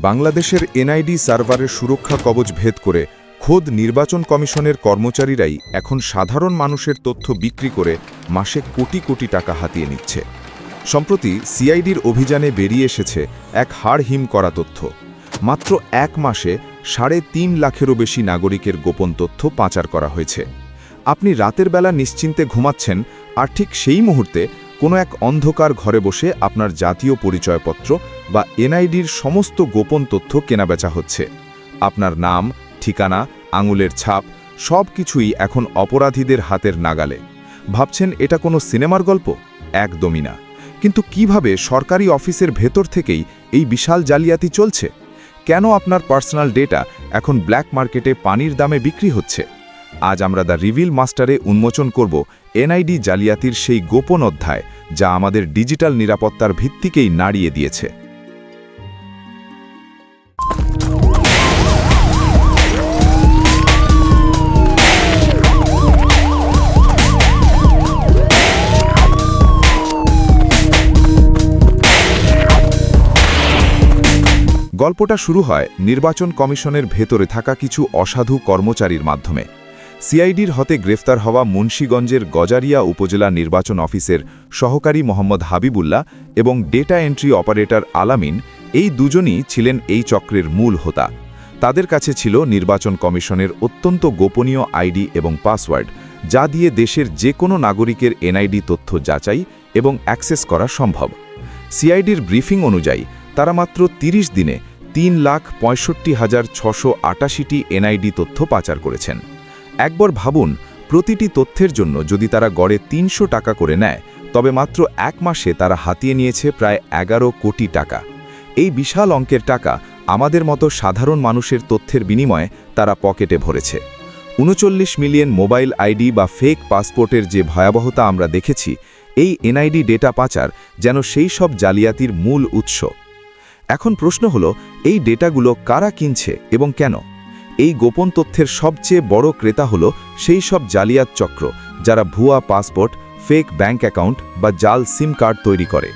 বাংলাদেশের এনআইডি সার্ভারের সুরক্ষা কবচ ভেদ করে খোদ নির্বাচন কমিশনের কর্মচারীরাই এখন সাধারণ মানুষের তথ্য বিক্রি করে মাসে কোটি কোটি টাকা হাতিয়ে নিচ্ছে। সম্প্রতি সিআইডির অভিযানে বেরিয়ে এসেছে এক হাড়হিম করা তথ্য। মাত্র এক মাসে ৩.৫ লাখেরও বেশি নাগরিকের গোপন তথ্য পাচার করা হয়েছে। আপনি রাতের বেলা নিশ্চিন্তে ঘুমাচ্ছেন, আর ঠিক সেই মুহূর্তে কোনো এক অন্ধকার ঘরে বসে আপনার জাতীয় পরিচয়পত্র বা এনআইডির সমস্ত গোপন তথ্য কেনাবেচা হচ্ছে। আপনার নাম, ঠিকানা, আঙুলের ছাপ সব কিছুই এখন অপরাধীদের হাতের নাগালে। ভাবছেন এটা কোনো সিনেমার গল্প? একদমই না। কিন্তু কিভাবে সরকারি অফিসের ভেতর থেকেই এই বিশাল জালিয়াতি চলছে? কেন আপনার পার্সোনাল ডেটা এখন ব্ল্যাক মার্কেটে পানির দামে বিক্রি হচ্ছে? আজ আমরা দ্য রিভিল মাস্টারে উন্মোচন করব এনআইডি জালিয়াতির সেই গোপন অধ্যায়, যা আমাদের ডিজিটাল নিরাপত্তার ভিত্তিকেই নাড়িয়ে দিয়েছে। গল্পটা শুরু হয় নির্বাচন কমিশনের ভেতরে থাকা কিছু অসাধু কর্মচারীর মাধ্যমে। সিআইডির হতে গ্রেফতার হওয়া মুন্সিগঞ্জের গজারিয়া উপজেলা নির্বাচন অফিসের সহকারী মোহাম্মদ হাবিবুল্লাহ এবং ডেটা এন্ট্রি অপারেটর আলামিন, এই দুজনই ছিলেন এই চক্রের মূল হোতা। তাদের কাছে ছিল নির্বাচন কমিশনের অত্যন্ত গোপনীয় আইডি এবং পাসওয়ার্ড, যা দিয়ে দেশের যে কোনো নাগরিকের এনআইডি তথ্য যাচাই এবং অ্যাক্সেস করা সম্ভব। সিআইডির ব্রিফিং অনুযায়ী তারা মাত্র ৩০ দিনে ৩,৬৫,৬৮৮টি এনআইডি তথ্য পাচার করেছেন। একবার ভাবুন, প্রতিটি তথ্যের জন্য যদি তারা গড়ে ৩০০ টাকা করে নেয়, তবে মাত্র এক মাসে তারা হাতিয়ে নিয়েছে প্রায় ১১ কোটি টাকা। এই বিশাল অঙ্কের টাকা আমাদের মতো সাধারণ মানুষের তথ্যের বিনিময়ে তারা পকেটে ভরেছে। ৩৯ মিলিয়ন মোবাইল আইডি বা ফেক পাসপোর্টের যে ভয়াবহতা আমরা দেখেছি, এই এনআইডি ডেটা পাচার যেন সেই সব জালিয়াতির মূল উৎস। এখন প্রশ্ন হলো, এই ডেটাগুলো কারা কিনছে এবং কেন? এই গোপন তথ্যের সবচেয়ে বড় ক্রেতা হলো সেই সব জালিয়াত চক্র, যারা ভুয়া পাসপোর্ট, ফেক ব্যাংক অ্যাকাউন্ট বা জাল সিম কার্ড তৈরি করে।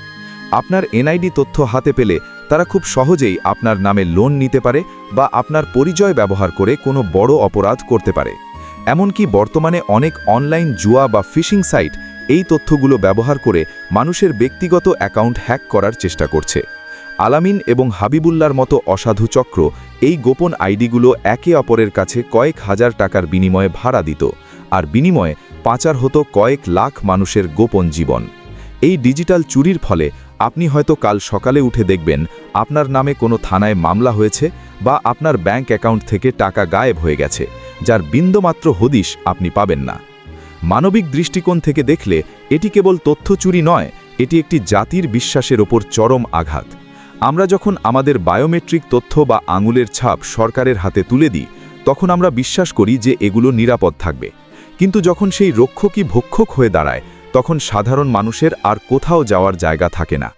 আপনার এনআইডি তথ্য হাতে পেলে তারা খুব সহজেই আপনার নামে লোন নিতে পারে বা আপনার পরিচয় ব্যবহার করে কোনো বড় অপরাধ করতে পারে। এমনকি বর্তমানে অনেক অনলাইন জুয়া বা ফিশিং সাইট এই তথ্যগুলো ব্যবহার করে মানুষের ব্যক্তিগত অ্যাকাউন্ট হ্যাক করার চেষ্টা করছে। আলামিন এবং হাবিবুল্লার মতো অসাধু চক্র এই গোপন আইডিগুলো একে অপরের কাছে কয়েক হাজার টাকার বিনিময়ে ভাড়া দিত, আর বিনিময়ে পাচার হতো কয়েক লাখ মানুষের গোপন জীবন। এই ডিজিটাল চুরির ফলে আপনি হয়তো কাল সকালে উঠে দেখবেন আপনার নামে কোনো থানায় মামলা হয়েছে বা আপনার ব্যাংক অ্যাকাউন্ট থেকে টাকা গায়েব হয়ে গেছে, যার বিন্দুমাত্র হদিশ আপনি পাবেন না। মানবিক দৃষ্টিকোণ থেকে দেখলে এটি কেবল তথ্য চুরি নয়, এটি একটি জাতির বিশ্বাসের ওপর চরম আঘাত। আমরা যখন আমাদের বায়োমেট্রিক তথ্য বা আঙুলের ছাপ সরকারের হাতে তুলে দিই, তখন আমরা বিশ্বাস করি যে এগুলো নিরাপদ থাকবে। কিন্তু যখন সেই রক্ষকই ভক্ষক হয়ে দাঁড়ায়, তখন সাধারণ মানুষের আর কোথাও যাওয়ার জায়গা থাকে না।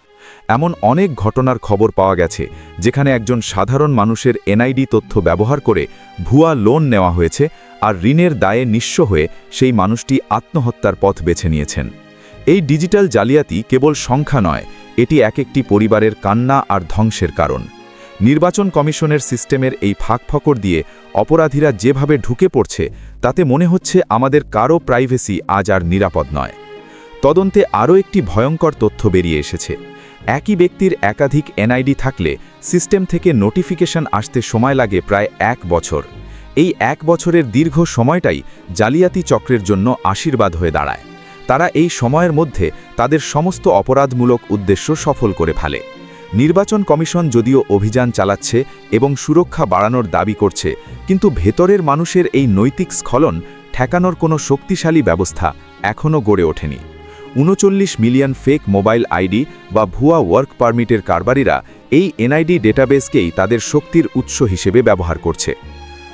এমন অনেক ঘটনার খবর পাওয়া গেছে যেখানে একজন সাধারণ মানুষের এনআইডি তথ্য ব্যবহার করে ভুয়া লোন নেওয়া হয়েছে, আর ঋণের দায়ে নিঃস্ব হয়ে সেই মানুষটি আত্মহত্যার পথ বেছে নিয়েছেন। এই ডিজিটাল জালিয়াতি কেবল সংখ্যা নয়, এটি এক একটি পরিবারের কান্না আর ধ্বংসের কারণ। নির্বাচন কমিশনের সিস্টেমের এই ফাঁকফোকর দিয়ে অপরাধীরা যেভাবে ঢুকে পড়ছে, তাতে মনে হচ্ছে আমাদের কারও প্রাইভেসি আজ আর নিরাপদ নয়। তদন্তে আরও একটি ভয়ঙ্কর তথ্য বেরিয়ে এসেছে। একই ব্যক্তির একাধিক এনআইডি থাকলে সিস্টেম থেকে নোটিফিকেশন আসতে সময় লাগে প্রায় ১ বছর। এই ১ বছরের দীর্ঘ সময়টাই জালিয়াতি চক্রের জন্য আশীর্বাদ হয়ে দাঁড়ায়। তারা এই সময়ের মধ্যে তাদের সমস্ত অপরাধমূলক উদ্দেশ্য সফল করে ফেলে। নির্বাচন কমিশন যদিও অভিযান চালাচ্ছে এবং সুরক্ষা বাড়ানোর দাবি করছে, কিন্তু ভেতরের মানুষের এই নৈতিক স্খলন ঠেকানোর কোনো শক্তিশালী ব্যবস্থা এখনও গড়ে ওঠেনি। ৩৯ মিলিয়ন ফেক মোবাইল আইডি বা ভুয়া ওয়ার্ক পারমিটের কারবারিরা এই এনআইডি ডেটাবেসকেই তাদের শক্তির উৎস হিসেবে ব্যবহার করছে।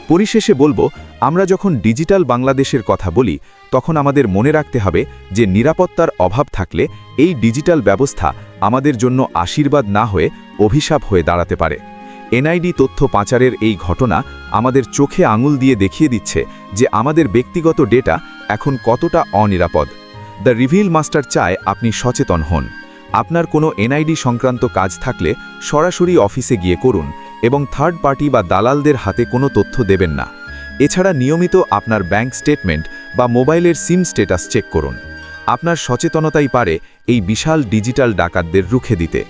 পরিশেষে বলবো, আমরা যখন ডিজিটাল বাংলাদেশের কথা বলি, তখন আমাদের মনে রাখতে হবে যে নিরাপত্তার অভাব থাকলে এই ডিজিটাল ব্যবস্থা আমাদের জন্য আশীর্বাদ না হয়ে অভিশাপ হয়ে দাঁড়াতে পারে। এনআইডি তথ্য পাচারের এই ঘটনা আমাদের চোখে আঙুল দিয়ে দেখিয়ে দিচ্ছে যে আমাদের ব্যক্তিগত ডেটা এখন কতটা অনিরাপদ। দ্য রিভিল মাস্টার চায় আপনি সচেতন হন। আপনার কোনো এনআইডি সংক্রান্ত কাজ থাকলে সরাসরি অফিসে গিয়ে করুন এবং থার্ড পার্টি বা দালালদের হাতে কোনো তথ্য দেবেন না। এছাড়া নিয়মিত আপনার ব্যাংক স্টেটমেন্ট বা মোবাইলের সিম স্ট্যাটাস চেক করুন। আপনার সচেতনতাই পারে এই বিশাল ডিজিটাল ডাকাতদের রুখে দিতে।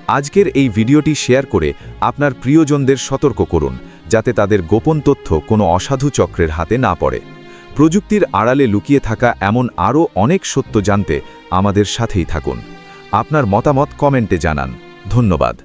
আজকের এই ভিডিওটি শেয়ার করে আপনার প্রিয়জনদের সতর্ক করুন, যাতে তাদের গোপন তথ্য কোনো অসাধু চক্রের হাতে না পড়ে। প্রযুক্তির আড়ালে লুকিয়ে থাকা এমন আরও অনেক সত্য জানতে আমাদের সাথেই থাকুন। আপনার মতামত কমেন্টে জানান। ধন্যবাদ।